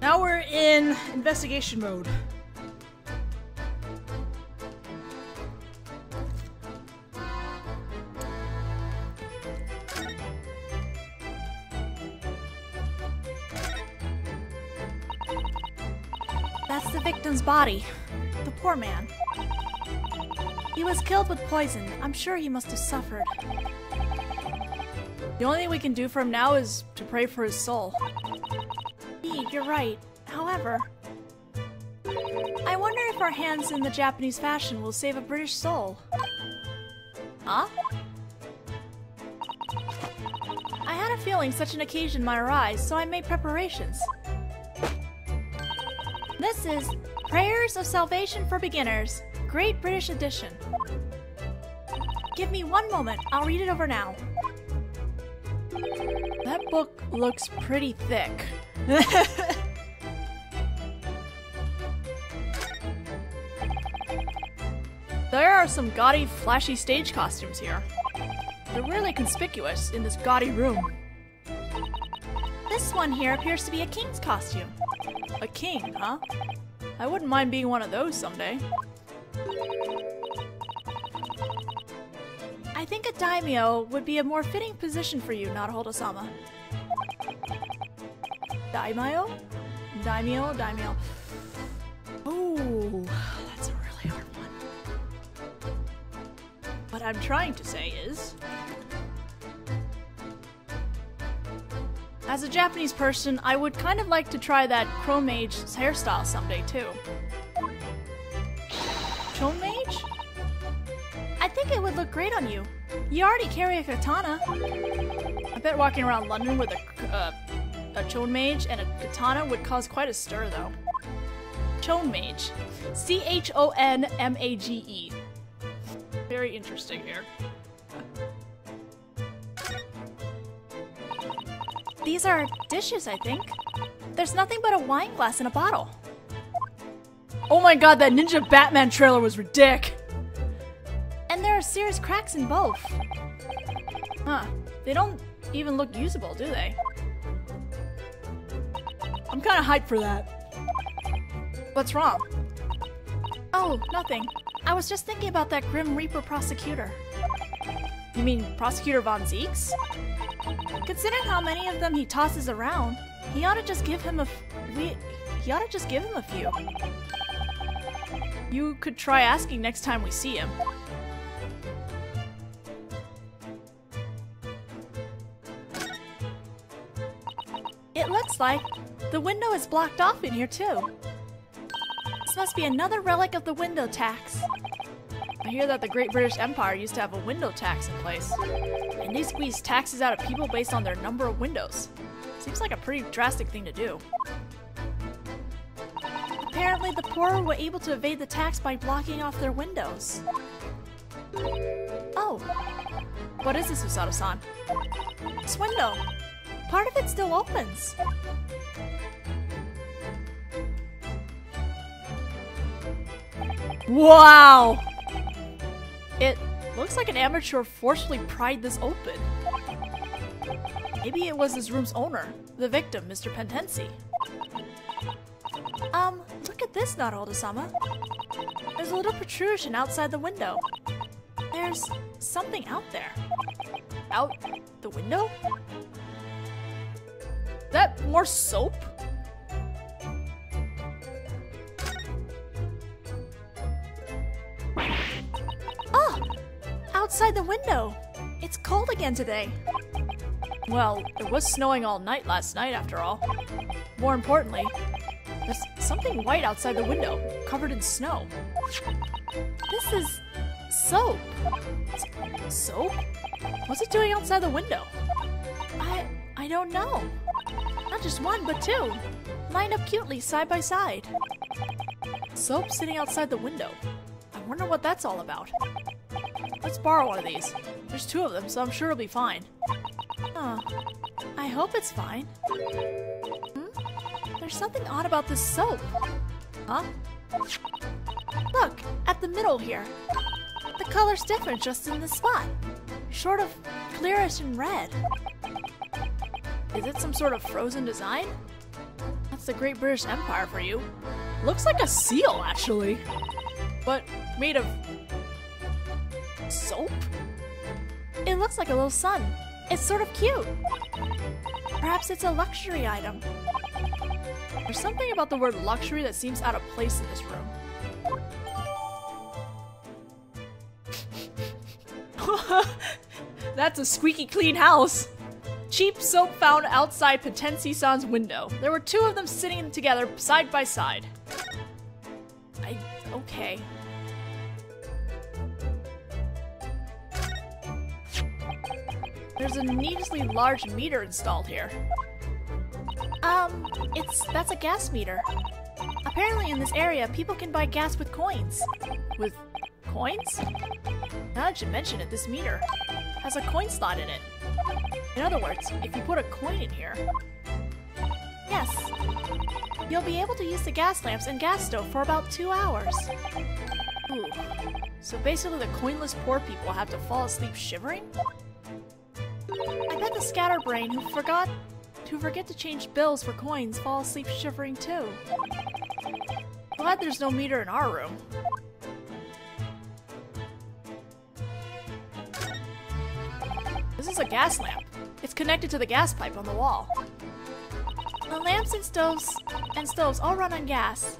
Now we're in investigation mode. That's the victim's body. The poor man. He was killed with poison. I'm sure he must have suffered. The only thing we can do for him now is to pray for his soul. Indeed, you're right. However, I wonder if our hands in the Japanese fashion will save a British soul. Huh? I had a feeling such an occasion might arise, so I made preparations. This is Prayers of Salvation for Beginners, Great British Edition. Give me one moment, I'll read it over now. That book looks pretty thick. There are some gaudy, flashy stage costumes here. They're really conspicuous in this gaudy room. This one here appears to be a king's costume. A king, huh? I wouldn't mind being one of those someday. I think a daimyo would be a more fitting position for you, Naruhodō-sama. Daimyo? Daimyo? Daimyo. Ooh, that's a really hard one. What I'm trying to say is, as a Japanese person, I would kind of like to try that Chrome Mage hairstyle someday too. Chrome Mage? I think it would look great on you. You already carry a katana. I bet walking around London with a Chon Mage and a katana would cause quite a stir, though. Chon Mage. C-H-O-N-M-A-G-E. Very interesting here. These are dishes, I think. There's nothing but a wine glass and a bottle. Oh my god, that Ninja Batman trailer was ridiculous. And there are serious cracks in both. Huh. They don't even look usable, do they? I'm kinda hyped for that. What's wrong? Oh, nothing. I was just thinking about that Grim Reaper prosecutor. You mean Prosecutor Von Zeeks? Considering how many of them he tosses around, he ought to just give him a few. You could try asking next time we see him. It looks like the window is blocked off in here too. This must be another relic of the window tax. I hear that the Great British Empire used to have a window tax in place, and they squeeze taxes out of people based on their number of windows. Seems like a pretty drastic thing to do. Apparently the poor were able to evade the tax by blocking off their windows. Oh. What is this, Usato-san? This window. Part of it still opens. Wow! It looks like an amateur forcefully pried this open. Maybe it was this room's owner, the victim, Mr. Pentensi. Look at this, Naruhodō-sama. There's a little protrusion outside the window. There's something out there. Out the window? That more soap? Oh! Outside the window! It's cold again today. Well, it was snowing all night last night after all. More importantly, there's something white outside the window, covered in snow. This is soap. Soap? What's it doing outside the window? I don't know. Not just one, but two. Lined up cutely side by side. Soap sitting outside the window. I wonder what that's all about. Let's borrow one of these. There's two of them, so I'm sure it'll be fine. Huh. I hope it's fine. There's something odd about this soap. Huh? Look, at the middle here. The color's different just in this spot. Sort of clearish and red. Is it some sort of frozen design? That's the Great British Empire for you. Looks like a seal, actually. But made of soap? It looks like a little sun. It's sort of cute. Perhaps it's a luxury item. There's something about the word luxury that seems out of place in this room. That's a squeaky clean house. Cheap soap found outside Potensi-san's window. There were 2 of them sitting together side by side. Okay. There's a needlessly large meter installed here. That's a gas meter. Apparently in this area, people can buy gas with coins. With coins? Now that you mention it, this meter has a coin slot in it. In other words, if you put a coin in here... Yes. You'll be able to use the gas lamps and gas stove for about 2 hours. Ooh. So basically the coinless poor people have to fall asleep shivering? I bet the scatterbrain who forget to change bills for coins fall asleep shivering too. Glad there's no meter in our room. This is a gas lamp. It's connected to the gas pipe on the wall. The lamps and stoves all run on gas.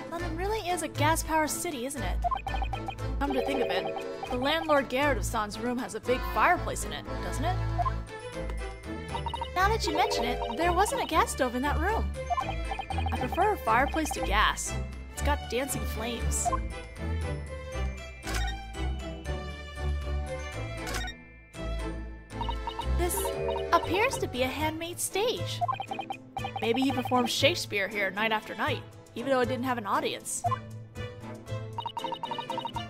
London really is a gas-powered city, isn't it? Come to think of it, the landlord Garrett of San's room has a big fireplace in it, doesn't it? Now that you mention it, there wasn't a gas stove in that room. I prefer a fireplace to gas. It's got dancing flames. This appears to be a handmade stage. Maybe he performs Shakespeare here night after night, even though it didn't have an audience.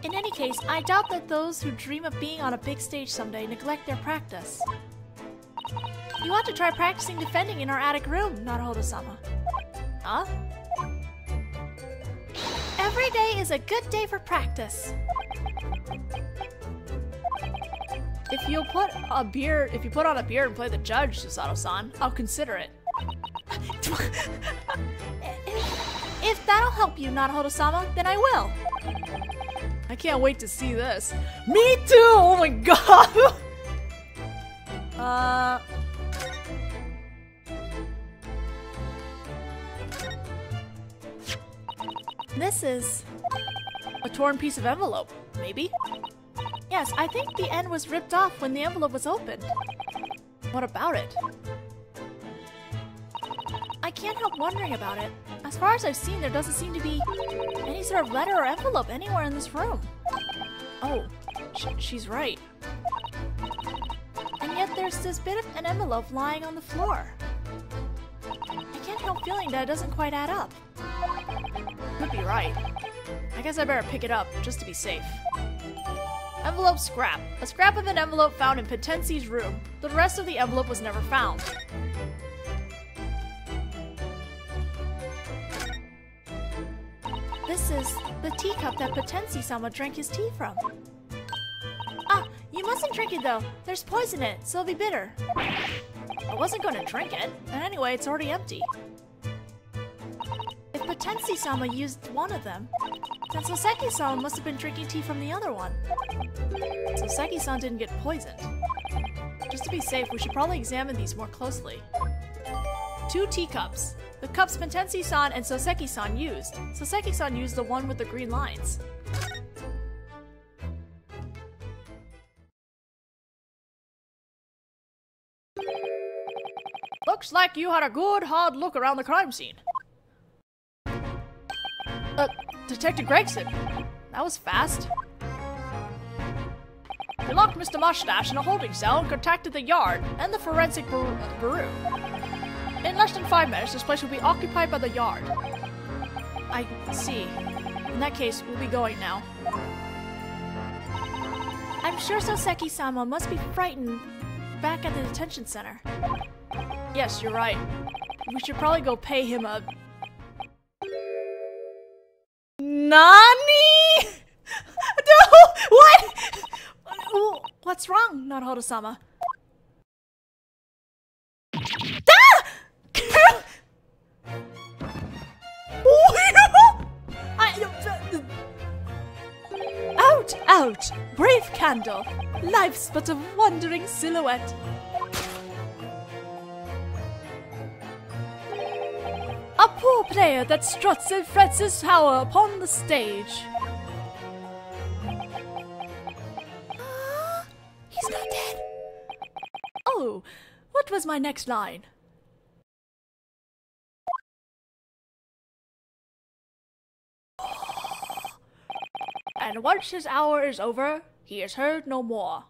In any case, I doubt that those who dream of being on a big stage someday neglect their practice. You ought to try practicing defending in our attic room, Naruhodō-sama. Huh? Every day is a good day for practice. If you put on a beard and play the judge, Susato-san, I'll consider it. If that'll help you, Naruhodō-sama, then I will. I can't wait to see this. Me too! Oh my god! This is a torn piece of envelope, maybe? Yes, I think the end was ripped off when the envelope was opened. What about it? I can't help wondering about it. As far as I've seen, there doesn't seem to be any sort of letter or envelope anywhere in this room. Oh, she's right. And yet there's this bit of an envelope lying on the floor. I can't help feeling that it doesn't quite add up. Could be right. I guess I better pick it up, just to be safe. Envelope scrap. A scrap of an envelope found in Potensi's room. The rest of the envelope was never found. This is the teacup that Potensi-sama drank his tea from. Ah, you mustn't drink it though. There's poison in it, so it'll be bitter. I wasn't going to drink it, and anyway, it's already empty. If Potensi-sama used one of them, then Soseki-sama must have been drinking tea from the other one. Soseki-san didn't get poisoned. Just to be safe, we should probably examine these more closely. 2 teacups. The cups Potensi-san and Soseki-san used. Soseki-san used the one with the green lines. Looks like you had a good hard look around the crime scene. Detective Gregson. That was fast. We locked Mr. Mustache in a holding cell and contacted the yard and the forensic bureau. In less than 5 minutes, this place will be occupied by the yard. I see. In that case, we'll be going now. I'm sure Soseki-sama must be frightened back at the detention center. Yes, you're right. We should probably go pay him a... NANI?! No! What?! What's wrong, Naruhodō-sama? out! Brave candle! Life's but a wandering silhouette. A poor player that struts and frets his power upon the stage. He's not dead. Oh, what was my next line? And once his hour is over, he is heard no more.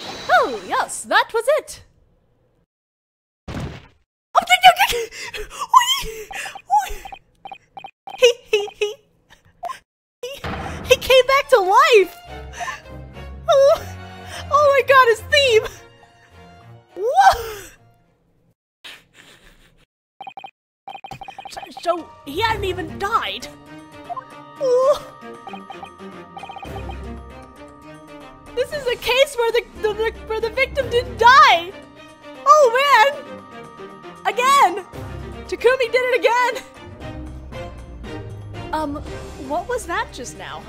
Oh, yes, that was it! Oh, he came back to life! Oh my god, his theme! Whoa! So he hadn't even died. Oh. This is a case where the victim didn't die. Oh man! Again! Takumi did it again! What was that just now?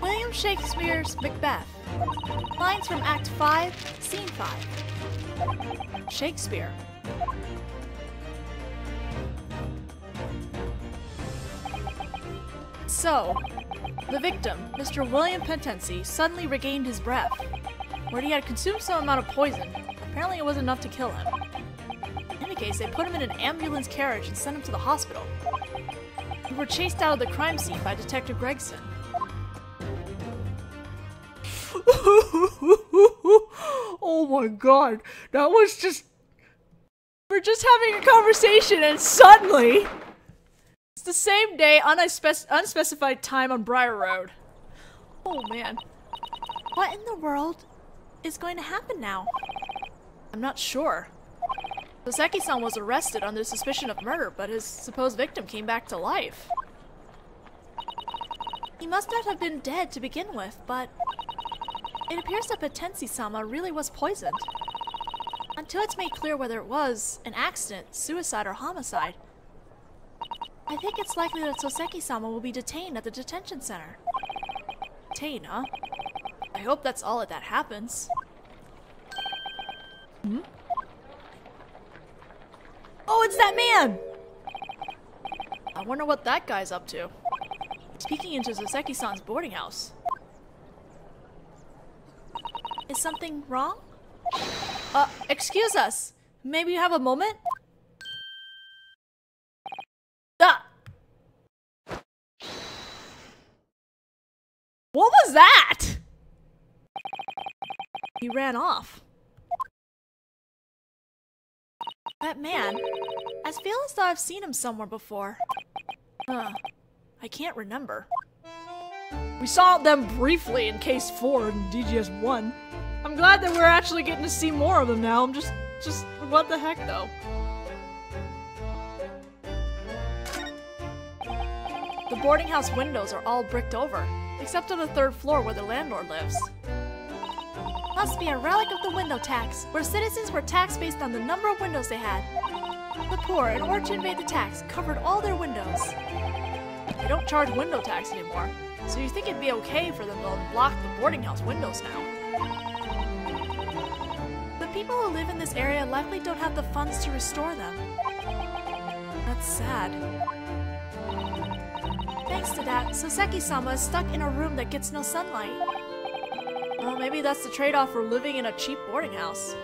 William Shakespeare's Macbeth. Lines from Act 5, Scene 5. Shakespeare. So, the victim, Mr. William Pentency, suddenly regained his breath, where he had consumed some amount of poison. Apparently it wasn't enough to kill him. In any case, they put him in an ambulance carriage and sent him to the hospital. We were chased out of the crime scene by Detective Gregson. Oh my god, that was just... We're just having a conversation and suddenly... It's the same day, unspecified time on Briar Road. Oh man. What in the world is going to happen now? I'm not sure. Soseki-san was arrested under suspicion of murder, but his supposed victim came back to life. He must not have been dead to begin with, but it appears that Potensi-sama really was poisoned. Until it's made clear whether it was an accident, suicide, or homicide, I think it's likely that Soseki-sama will be detained at the detention center. Detained, huh? I hope that's all that happens. Hmm? Oh, it's that man! I wonder what that guy's up to. He's peeking into Soseki-san's boarding house. Is something wrong? Excuse us. Maybe you have a moment? Ah! What was that? He ran off. That man, I feel as though I've seen him somewhere before. I can't remember. We saw them briefly in Case 4 in DGS 1. I'm glad that we're actually getting to see more of them now. I'm just what the heck though? The boarding house windows are all bricked over, except on the 3rd floor where the landlord lives. Must be a relic of the window tax, where citizens were taxed based on the number of windows they had. The poor, in order to evade the tax, covered all their windows. They don't charge window tax anymore, so you think it'd be okay for them to block the boarding house windows now. The people who live in this area likely don't have the funds to restore them. That's sad. Thanks to that, Soseki-sama is stuck in a room that gets no sunlight. Well, maybe that's the trade-off for living in a cheap boarding house.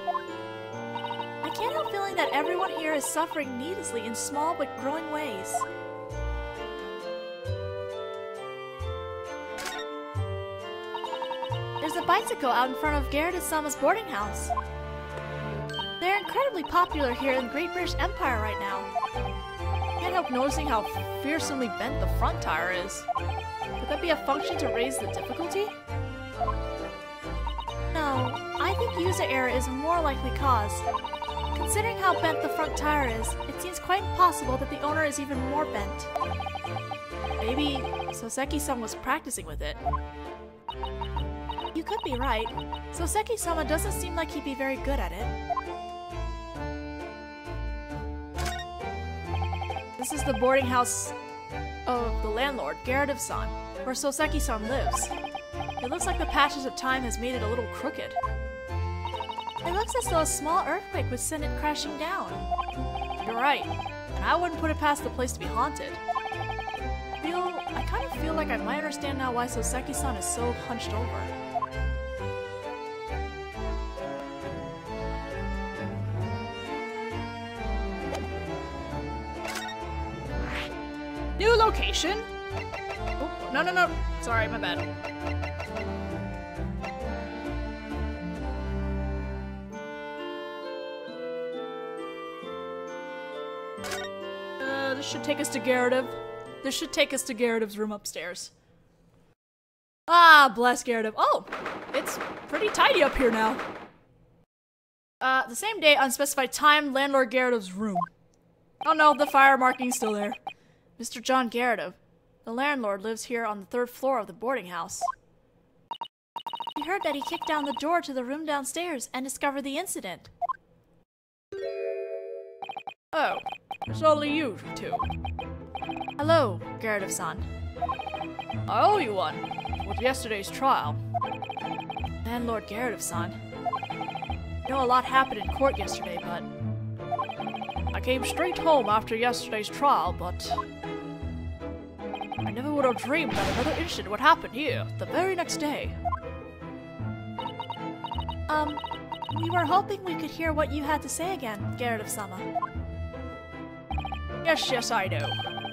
I can't help feeling that everyone here is suffering needlessly in small but growing ways. There's a bicycle out in front of Gerda-sama's boarding house. They're incredibly popular here in the Great British Empire right now. Can't help noticing how fearsomely bent the front tire is. Could that be a function to raise the difficulty? No, I think user error is a more likely cause. Considering how bent the front tire is, it seems quite impossible that the owner is even more bent. Maybe Soseki-sama was practicing with it. You could be right. Soseki-sama doesn't seem like he'd be very good at it. This is the boarding house of the landlord, Gyakuten-san, where Soseki-san lives. It looks like the passage of time has made it a little crooked. It looks as though a small earthquake would send it crashing down. You're right, and I wouldn't put it past the place to be haunted. I kind of feel like I might understand now why Soseki-san is so hunched over. New location? Oh, no. Sorry, my bad. This should take us to Gyakuten. This should take us to Gyakuten-'s room upstairs. Ah, bless Gyakuten. Oh, it's pretty tidy up here now. The same day, unspecified time, landlord Gyakuten-'s room. Oh no, the fire marking's still there. Mr. John Gyakuten, the landlord, lives here on the 3rd floor of the boarding house. We heard that he kicked down the door to the room downstairs and discovered the incident. Oh, it's only you two. Hello, Gyakuten-san. I owe you one, with yesterday's trial. Landlord Gyakuten-san. I know a lot happened in court yesterday, but... I came straight home after yesterday's trial, but... I never would have dreamed that another incident would happen here, the very next day. We were hoping we could hear what you had to say again, Gyakuten-sama. Yes, I know.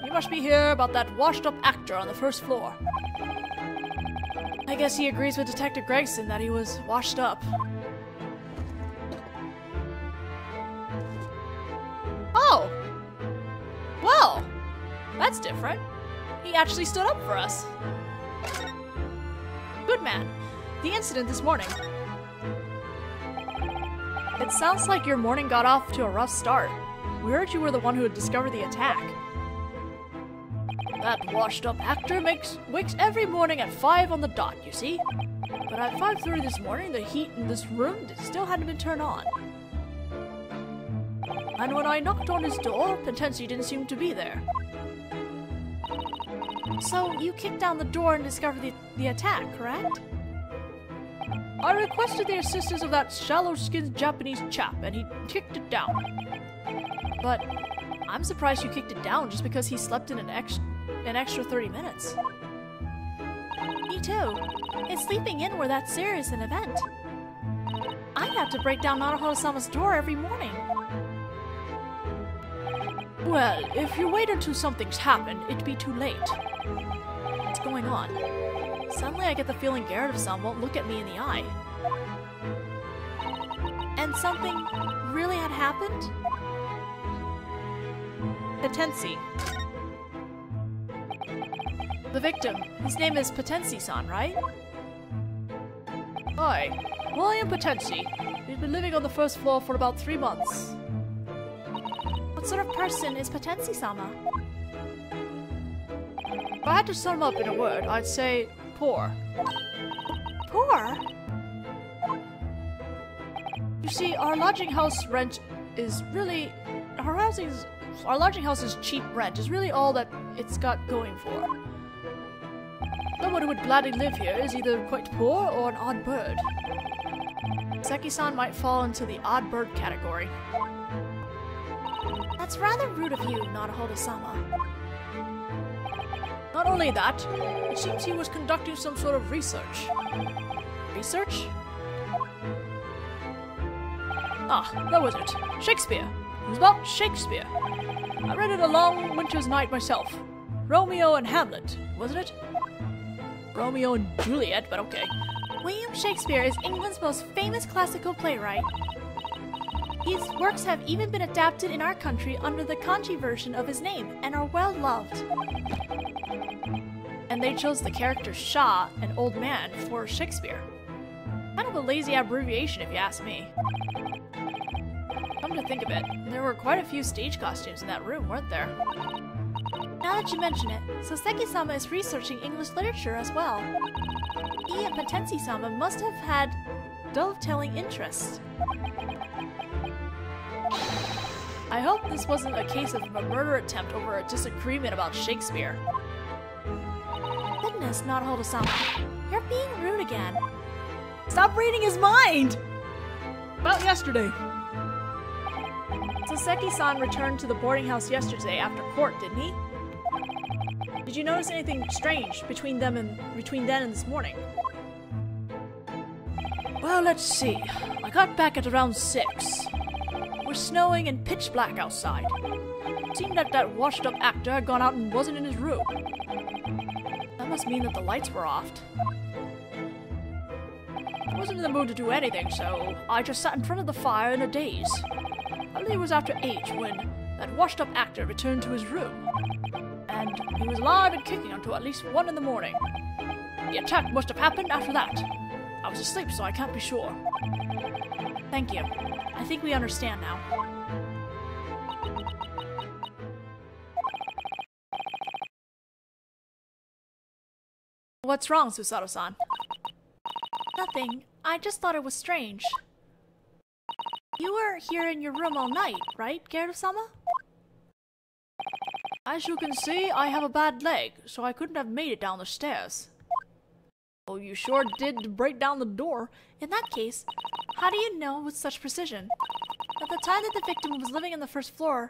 You must be here about that washed-up actor on the 1st floor. I guess he agrees with Detective Gregson that he was washed up. Oh! Well, that's different. He actually stood up for us. Good man. The incident this morning. It sounds like your morning got off to a rough start. We heard you were the one who had discovered the attack. That washed-up actor wakes every morning at 5 on the dot, you see? But at 5:30 this morning, the heat in this room still hadn't been turned on. And when I knocked on his door, Potensi didn't seem to be there. So, you kicked down the door and discovered the attack, correct? I requested the assistance of that shallow-skinned Japanese chap, and he kicked it down. But I'm surprised you kicked it down just because he slept in an extra 30 minutes. Me too. If sleeping in were that serious an event, I'd have to break down Naruhodō-sama's door every morning. Well, if you wait until something's happened, it'd be too late. What's going on? Suddenly I get the feeling Gyakuten-san won't look at me in the eye. And something really had happened? Potensi. The victim. His name is Potensi-san, right? Hi. William Potensi. He's been living on the 1st floor for about 3 months. What sort of person is Potensi-sama? If I had to sum up in a word, I'd say poor. Poor? You see, our lodging house rent is really... Our lodging house's cheap rent is really all that it's got going for. Someone who would gladly live here is either quite poor or an odd bird. Seki-san might fall into the odd bird category. That's rather rude of you, Naruhodō-sama. Not only that, it seems he was conducting some sort of research. Research? Ah, that was it. Shakespeare. It was about Shakespeare. I read it a long winter's night myself. Romeo and Hamlet, wasn't it? Romeo and Juliet, but okay. William Shakespeare is England's most famous classical playwright. His works have even been adapted in our country under the kanji version of his name and are well loved. And they chose the character Shah, an old man, for Shakespeare. Kind of a lazy abbreviation if you ask me. Come to think of it, there were quite a few stage costumes in that room, weren't there? Now that you mention it, Soseki-sama is researching English literature as well. He and Potensi-sama must have had dovetailing interests. I hope this wasn't a case of a murder attempt over a disagreement about Shakespeare. Goodness, Naruhodō-sama. You're being rude again. Stop reading his mind! About yesterday. Soseki-san returned to the boarding house yesterday after court, didn't he? Did you notice anything strange between then and this morning? Well, let's see. I got back at around 6. It was snowing and pitch black outside. It seemed that washed-up actor had gone out and wasn't in his room. That must mean that the lights were off. I wasn't in the mood to do anything, so I just sat in front of the fire in a daze. I believe it was after 8 when that washed-up actor returned to his room. And he was alive and kicking until at least 1 in the morning. The attack must have happened after that. I was asleep, so I can't be sure. Thank you. I think we understand now. What's wrong, Susato-san? Nothing. I just thought it was strange. You were here in your room all night, right, Gyakuten-sama? As you can see, I have a bad leg, so I couldn't have made it down the stairs. Oh, you sure did break down the door. In that case, how do you know with such precision? At the time that the victim was living on the first floor,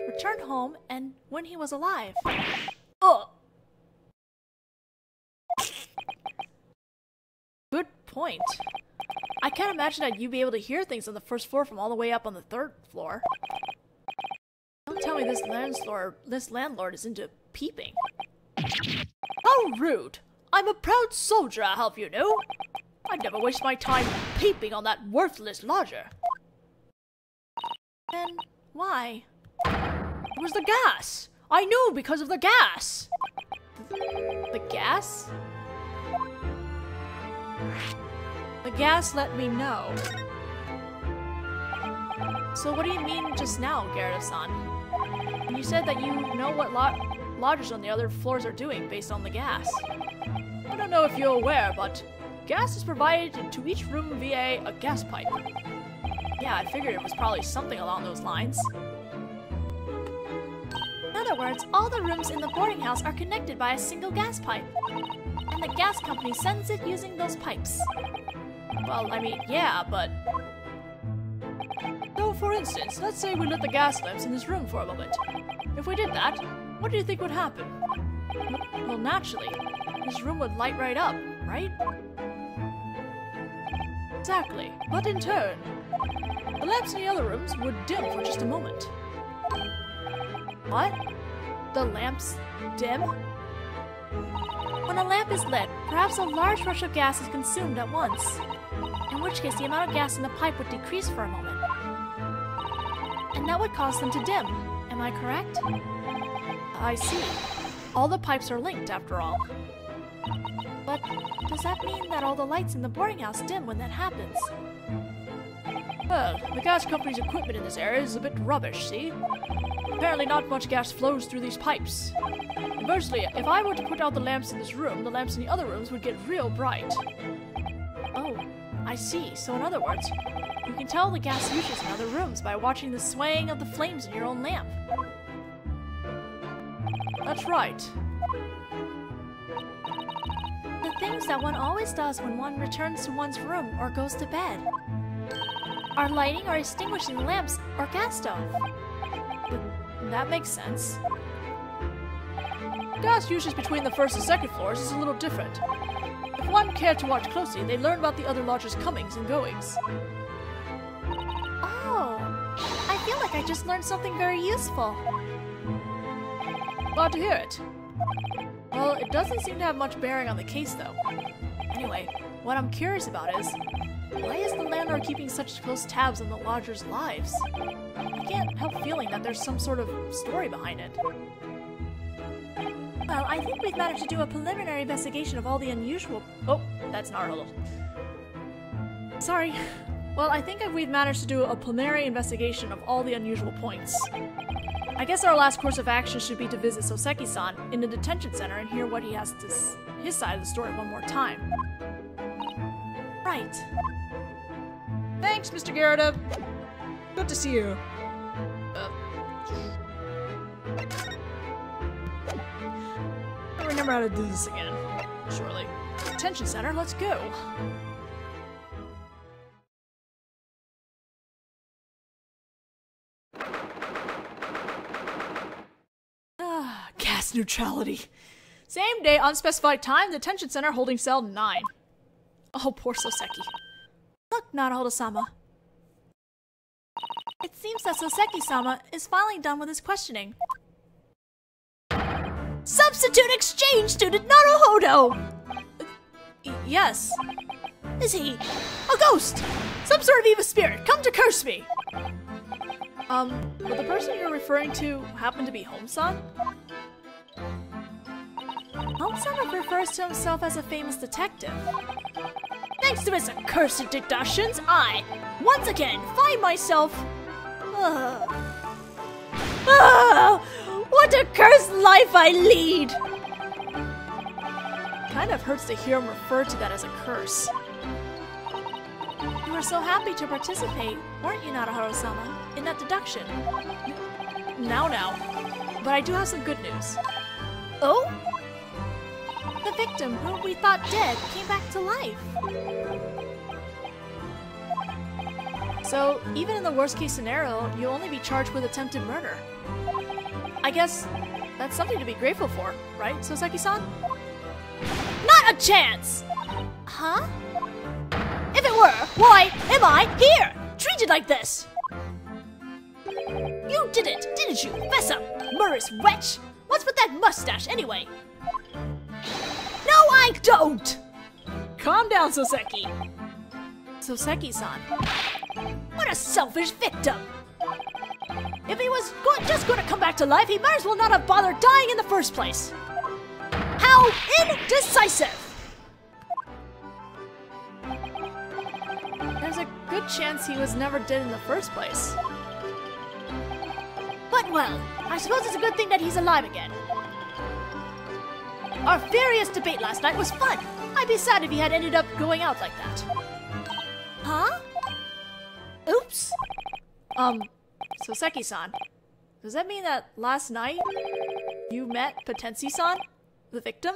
returned home, and when he was alive. Ugh! Good point. I can't imagine that you'd be able to hear things on the first floor from all the way up on the 3rd floor. Don't tell me this landlord is into peeping. How rude! I'm a proud soldier, I'll have you know. I'd never waste my time peeping on that worthless lodger. Then why? It was the gas! I knew because of the gas! The gas? The gas let me know. So what do you mean just now, Gyakuten-san? You said that you know what lodgers on the other floors are doing based on the gas. I don't know if you're aware, but gas is provided to each room via a gas pipe. Yeah, I figured it was probably something along those lines. In other words, all the rooms in the boarding house are connected by a single gas pipe. And the gas company sends it using those pipes. Well, I mean, yeah, but... So, for instance, let's say we lit the gas lamps in this room for a moment. If we did that, what do you think would happen? Well, naturally, this room would light right up, right? Exactly, but in turn, the lamps in the other rooms would dim for just a moment. What? The lamps dim? When a lamp is lit, perhaps a large rush of gas is consumed at once, in which case the amount of gas in the pipe would decrease for a moment. And that would cause them to dim. Am I correct? I see. All the pipes are linked, after all. But does that mean that all the lights in the boarding house dim when that happens? Well, the gas company's equipment in this area is a bit rubbish, see? Apparently not much gas flows through these pipes. Conversely, if I were to put out the lamps in this room, the lamps in the other rooms would get real bright. Oh, I see. So in other words, you can tell the gas usage in other rooms by watching the swaying of the flames in your own lamp. That's right. The things that one always does when one returns to one's room or goes to bed are lighting or extinguishing the lamps or gas stove. That makes sense. Gas usage between the 1st and 2nd floors is a little different. If one cared to watch closely, they'd learn about the other lodgers' comings and goings. Oh, I feel like I just learned something very useful. Glad to hear it. Well, it doesn't seem to have much bearing on the case, though. Anyway, what I'm curious about is, why is the landlord keeping such close tabs on the lodgers' lives? I can't help feeling that there's some sort of story behind it. Well, I think we've managed to do a preliminary investigation of all the unusual... Oh, that's Naruhodō. Sorry. Well, I think we've managed to do a preliminary investigation of all the unusual points. I guess our last course of action should be to visit Soseki-san in the detention center and hear what he has to his side of the story one more time. Right. Thanks, Mr. Gyakuten. Good to see you. remember how to do this again. Surely. Attention center, let's go. Gas neutrality. Same day, unspecified time, detention center holding cell 9. Oh, poor Soseki. Look, Naruhodō-sama. It seems that Soseki-sama is finally done with his questioning. Substitute exchange student Naruhodō! Yes. Is he a ghost? Some sort of evil spirit come to curse me? Would the person you're referring to happen to be Home-san? Home-san refers to himself as a famous detective. Thanks to his accursed deductions, I, once again, find myself... what a cursed life I lead! Kind of hurts to hear him refer to that as a curse. You were so happy to participate, weren't you, Naruhodō-sama, in that deduction? Now. But I do have some good news. Oh? The victim, whom we thought dead, came back to life. So, even in the worst case scenario, you'll only be charged with attempted murder. I guess that's something to be grateful for, right, Soseki-san? Not a chance! Huh? If it were, why am I here, treated like this? You did it, didn't you? Fess up, murderous wretch! What's with that mustache, anyway? No, I don't! Calm down, Soseki! Soseki-san. What a selfish victim! If he was just going to come back to life, he might as well not have bothered dying in the first place. How indecisive! There's a good chance he was never dead in the first place. But well, I suppose it's a good thing that he's alive again. Our furious debate last night was fun. I'd be sad if he had ended up going out like that. Huh? Oops. Soseki-san, does that mean that last night you met Potensi-san, the victim?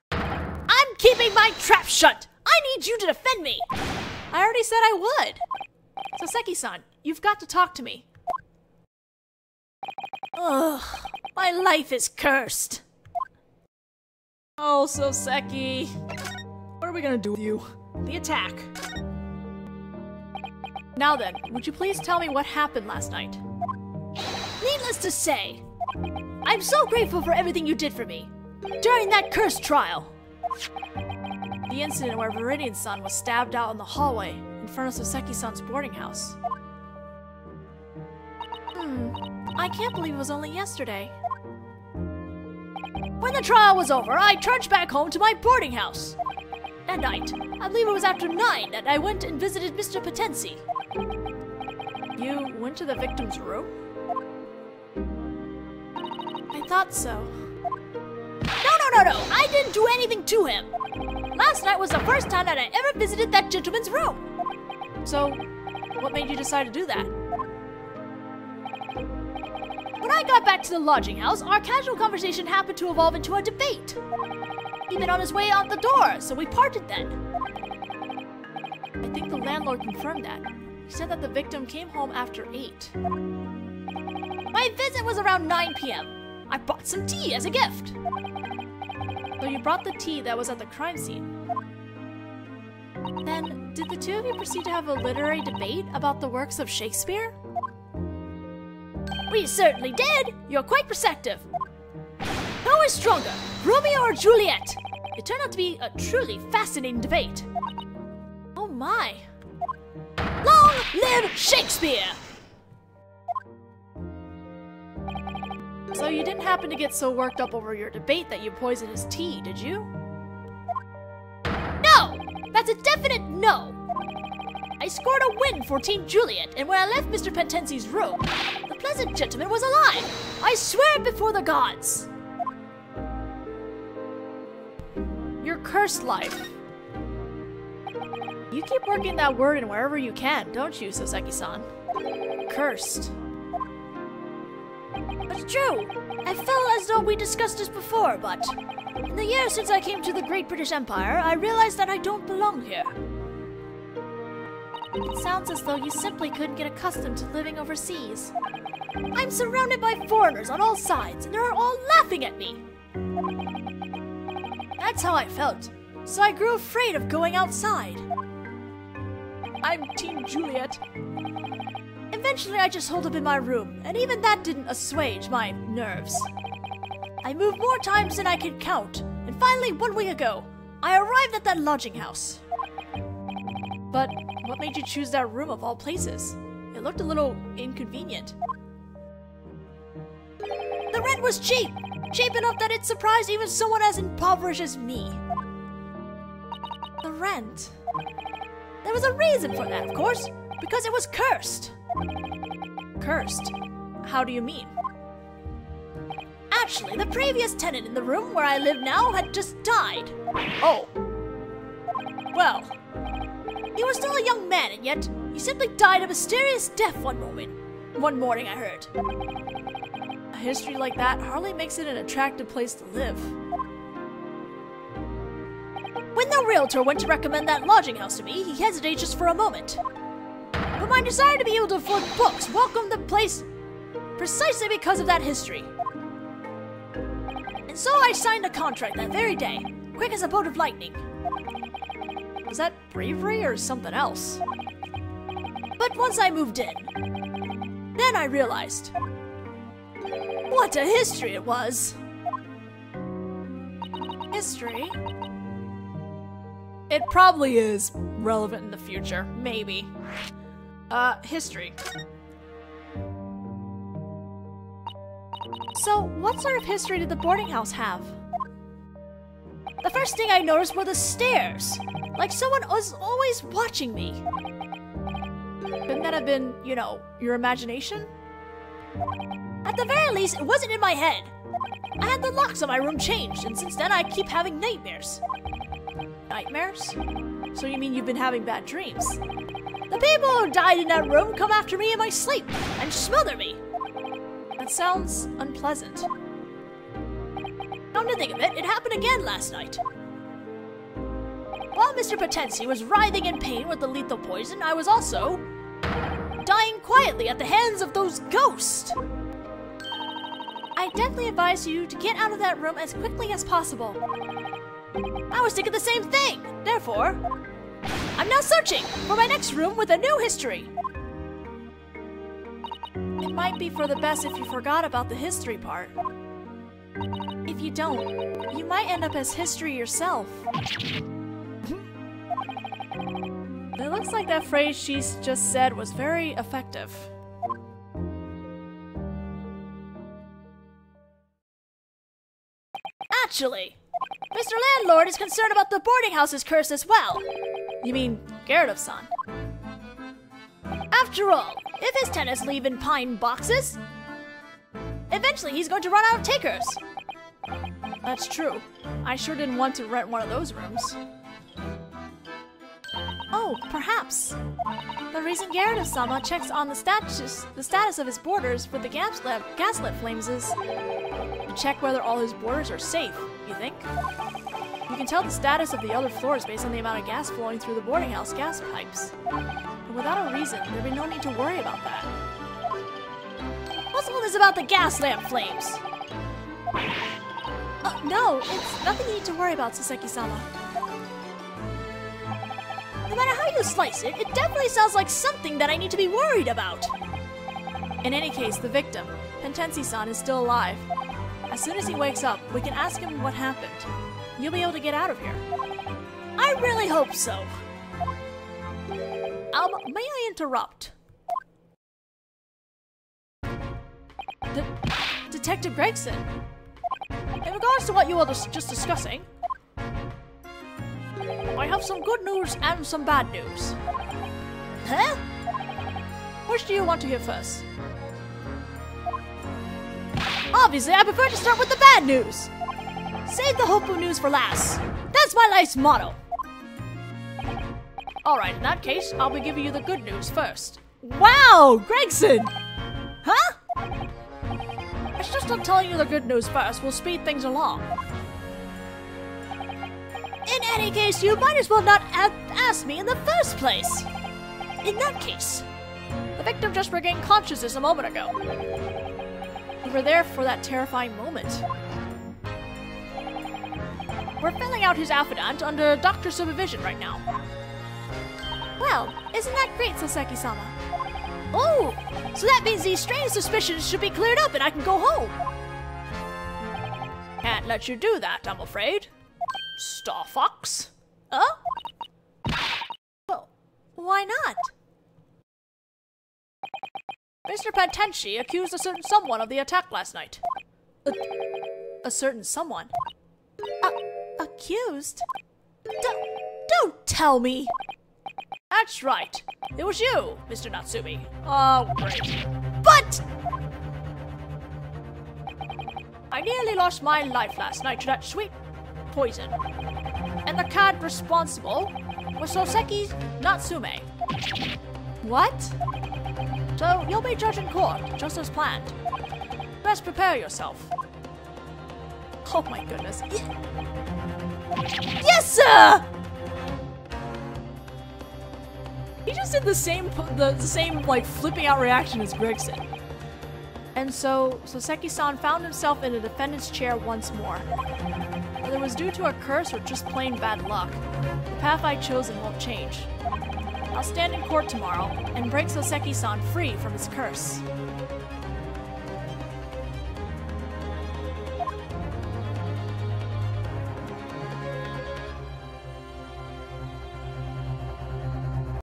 I'm keeping my trap shut! I need you to defend me! I already said I would! Soseki-san, you've got to talk to me. Ugh, my life is cursed. Oh, Soseki. What are we gonna do with you? The attack. Now then, would you please tell me what happened last night? Needless to say, I'm so grateful for everything you did for me during that cursed trial. The incident where Viridian-san was stabbed out in the hallway in front of Soseki-san's boarding house. I can't believe it was only yesterday. When the trial was over, I trudged back home to my boarding house. That night, I believe it was after 9 that I went and visited Mr. Potensi. You went to the victim's room? I thought so. No, I didn't do anything to him. Last night was the first time that I ever visited that gentleman's room. So, what made you decide to do that? When I got back to the lodging house, our casual conversation happened to evolve into a debate. He'd been on his way out the door, so we parted then. I think the landlord confirmed that. He said that the victim came home after 8. My visit was around 9 p.m. I bought some tea as a gift. So you brought the tea that was at the crime scene. Then, did the two of you proceed to have a literary debate about the works of Shakespeare? We certainly did! You're quite perceptive. Who is stronger, Romeo or Juliet? It turned out to be a truly fascinating debate. Oh my! Long live Shakespeare! So you didn't happen to get so worked up over your debate that you poisoned his tea, did you? No! That's a definite no! I scored a win for Team Juliet, and when I left Mr. Potensi's room, the pleasant gentleman was alive! I swear it before the gods! Your cursed life. You keep working that word in wherever you can, don't you, Soseki-san? Cursed. It's true. I felt as though we discussed this before, but in the years since I came to the Great British Empire, I realized that I don't belong here. It sounds as though you simply couldn't get accustomed to living overseas. I'm surrounded by foreigners on all sides, and they're all laughing at me. That's how I felt, so I grew afraid of going outside. I'm Team Juliet. Eventually, I just holed up in my room, and even that didn't assuage my nerves. I moved more times than I could count, and finally, 1 week ago, I arrived at that lodging house. But what made you choose that room of all places? It looked a little inconvenient. The rent was cheap! Cheap enough that it surprised even someone as impoverished as me. The rent? There was a reason for that, of course, because it was cursed. Cursed? How do you mean? Actually, the previous tenant in the room where I live now had just died. Oh. Well. He was still a young man, and yet he simply died a mysterious death one morning I heard. A history like that hardly makes it an attractive place to live. When the realtor went to recommend that lodging house to me, he hesitated just for a moment. But my desire to be able to afford books welcomed the place precisely because of that history. And so I signed a contract that very day, quick as a bolt of lightning. Was that bravery or something else? But once I moved in, then I realized what a history it was. History? It probably is relevant in the future, maybe. History. So, what sort of history did the boarding house have? The first thing I noticed were the stairs. Like someone was always watching me. Couldn't that have been, you know, your imagination? At the very least, it wasn't in my head. I had the locks on my room changed, and since then I keep having nightmares. Nightmares? So you mean you've been having bad dreams? The people who died in that room come after me in my sleep and smother me. That sounds unpleasant. Come to think of it, it happened again last night. While Mr. Potensi was writhing in pain with the lethal poison, I was also dying quietly at the hands of those ghosts. I definitely advise you to get out of that room as quickly as possible. I was thinking the same thing. Therefore, I'm now searching for my next room with a new history. It might be for the best if you forgot about the history part. If you don't, you might end up as history yourself. It looks like that phrase she just said was very effective. Actually, Mr. Landlord is concerned about the boarding house's curse as well. You mean Gyakuten-san? After all, if his tenants leave in pine boxes, eventually he's going to run out of takers. That's true. I sure didn't want to rent one of those rooms. Oh, perhaps. The reason Gyakuten-sama checks on the status of his borders with the gaslit flames is to check whether all his borders are safe, you think? You can tell the status of the other floors based on the amount of gas flowing through the boarding house gas pipes. And without a reason, there'd be no need to worry about that. What's all this about the gas lamp flames? No, it's nothing you need to worry about, Soseki-sama. No matter how you slice it, it definitely sounds like something that I need to be worried about. In any case, the victim, Potensi-san, is still alive. As soon as he wakes up, we can ask him what happened. You'll be able to get out of here. I really hope so. May I interrupt? Detective Gregson, in regards to what you were just discussing, I have some good news and some bad news. Huh? Which do you want to hear first? Obviously, I prefer to start with the bad news. Save the hopeful news for last. That's my life's motto. Alright, in that case, I'll be giving you the good news first. Wow, Gregson! Huh? It's just that telling you the good news first will speed things along. In any case, you might as well not ask me in the first place. In that case, the victim just regained consciousness a moment ago. We were there for that terrifying moment. We're filling out his affidavit under doctor's supervision right now. Well, isn't that great, Soseki-sama? Oh, so that means these strange suspicions should be cleared up and I can go home. Can't let you do that, I'm afraid. Star Fox? Huh? Well, why not? Mr. Pentenshi accused a certain someone of the attack last night. A certain someone? Accused? Don't tell me! That's right. It was you, Mr. Natsumi. Oh, great. But! I nearly lost my life last night to that sweet poison. And the cad responsible was Soseki Natsume. What? So, you'll be judged in court, just as planned. Best prepare yourself. Oh my goodness. Yes, sir! He just did the same like flipping out reaction as Gregson. And so Soseki-san found himself in a defendant's chair once more. Whether it was due to a curse or just plain bad luck, the path I chosen won't change. I'll stand in court tomorrow and break Soseki-san free from his curse.